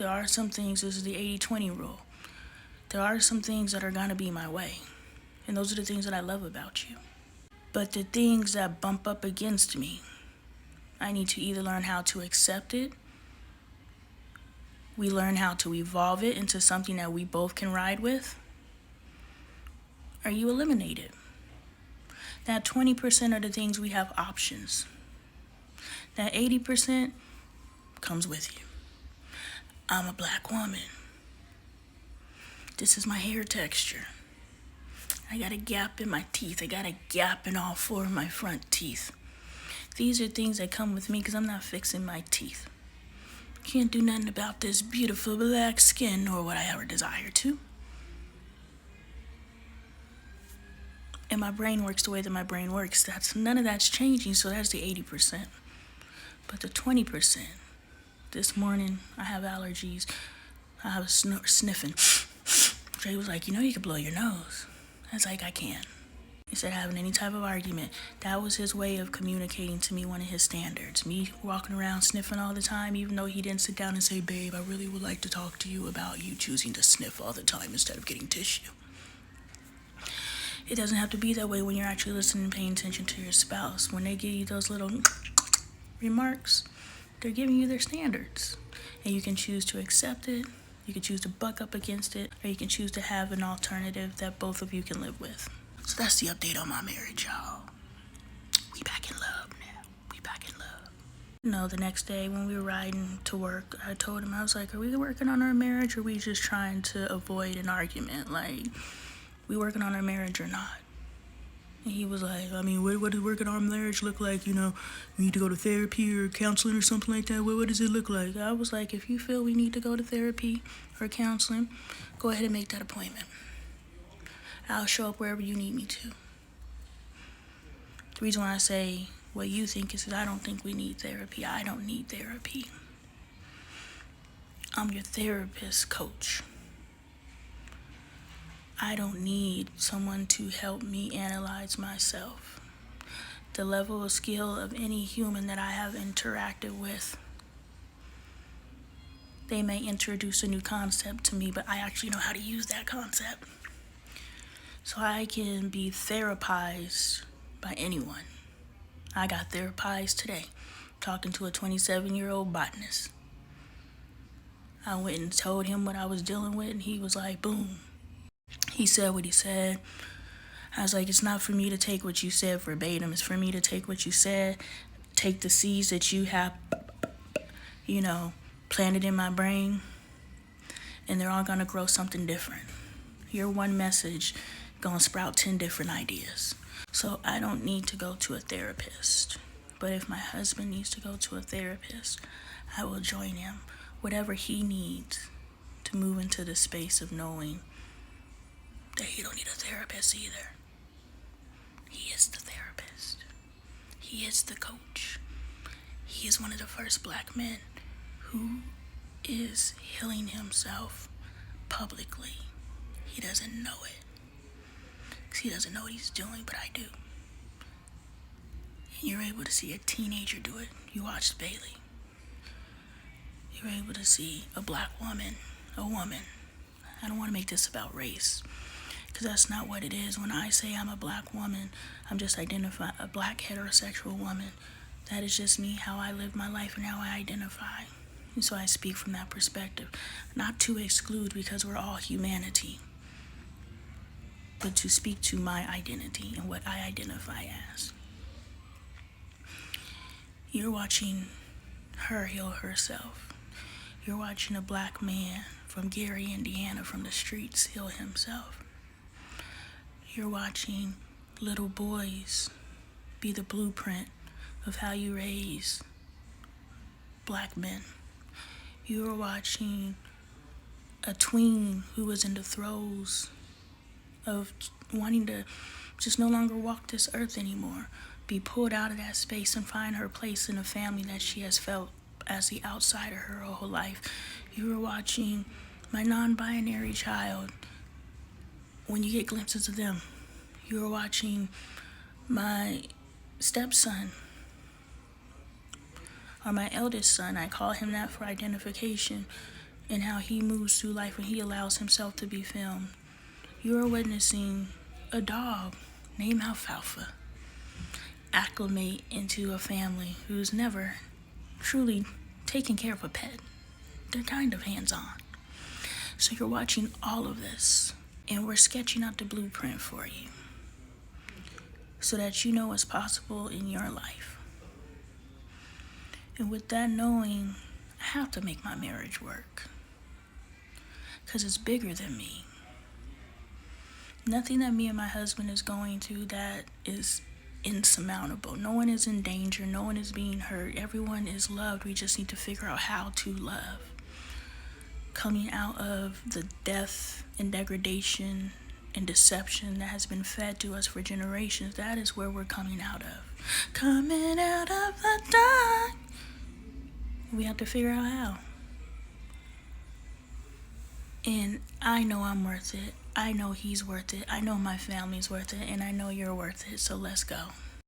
there are some things, this is the 80-20 rule. There are some things that are going to be my way. And those are the things that I love about you. But the things that bump up against me, I need to either learn how to accept it. We learn how to evolve it into something that we both can ride with. Or you eliminate it. That 20% of the things we have options. That 80% comes with you. I'm a black woman. This is my hair texture. I got a gap in my teeth. I got a gap in all 4 of my front teeth. These are things that come with me because I'm not fixing my teeth. Can't do nothing about this beautiful black skin nor what I ever desire to. And my brain works the way that my brain works. None of that's changing, so that's the 80%. But the 20%, this morning I have allergies. I was sniffing. Trey was like, you can blow your nose. I was like, I can't. Instead of having any type of argument, that was his way of communicating to me one of his standards. Me walking around sniffing all the time, even though he didn't sit down and say, babe, I really would like to talk to you about you choosing to sniff all the time instead of getting tissue. It doesn't have to be that way when you're actually listening and paying attention to your spouse. When they give you those little remarks, they're giving you their standards. And you can choose to accept it, you can choose to buck up against it, or you can choose to have an alternative that both of you can live with. So that's the update on my marriage, y'all. We back in love now. We back in love. The next day when we were riding to work, I told him, I was like, are we working on our marriage or are we just trying to avoid an argument? Like, we working on our marriage or not? And he was like, what does working on our marriage look like? We need to go to therapy or counseling or something like that. What does it look like? I was like, if you feel we need to go to therapy or counseling, go ahead and make that appointment. I'll show up wherever you need me to. The reason why I say what you think is that I don't think we need therapy. I don't need therapy. I'm your therapist, coach. I don't need someone to help me analyze myself. The level of skill of any human that I have interacted with, they may introduce a new concept to me, but I actually know how to use that concept. So I can be therapized by anyone. I got therapized today, talking to a 27-year-old botanist. I went and told him what I was dealing with, and he was like, boom. He said what he said. I was like, it's not for me to take what you said verbatim. It's for me to take what you said, take the seeds that you have, planted in my brain, and they're all going to grow something different. Your one message gonna sprout 10 different ideas. So I don't need to go to a therapist. But if my husband needs to go to a therapist, I will join him. Whatever he needs to move into the space of knowing that he don't need a therapist either. He is the therapist. He is the coach. He is one of the first black men who is healing himself publicly. He doesn't know it. He doesn't know what he's doing, but I do. And you're able to see a teenager do it. You watched Bailey. You're able to see a black woman, a woman. I don't want to make this about race, because that's not what it is. When I say I'm a black woman, I'm just identifying a black heterosexual woman. That is just me, how I live my life and how I identify. And so I speak from that perspective, not to exclude, because we're all humanity, but to speak to my identity and what I identify as. You're watching her heal herself. You're watching a black man from Gary, Indiana, from the streets heal himself. You're watching little boys be the blueprint of how you raise black men. You're watching a tween who was in the throes of wanting to just no longer walk this earth anymore, be pulled out of that space and find her place in a family that she has felt as the outsider her whole life. You were watching my non-binary child, when you get glimpses of them. You were watching my stepson, or my eldest son, I call him that for identification, and how he moves through life when he allows himself to be filmed. You are witnessing a dog named Alfalfa acclimate into a family who's never truly taken care of a pet. They're kind of hands on. So you're watching all of this, and we're sketching out the blueprint for you so that you know what's possible in your life. And with that knowing, I have to make my marriage work because it's bigger than me. Nothing that me and my husband is going through that is insurmountable. No one is in danger. No one is being hurt. Everyone is loved. We just need to figure out how to love. Coming out of the death and degradation and deception that has been fed to us for generations, that is where we're coming out of. Coming out of the dark. We have to figure out how. And I know I'm worth it. I know he's worth it. I know my family's worth it. And I know you're worth it. So let's go.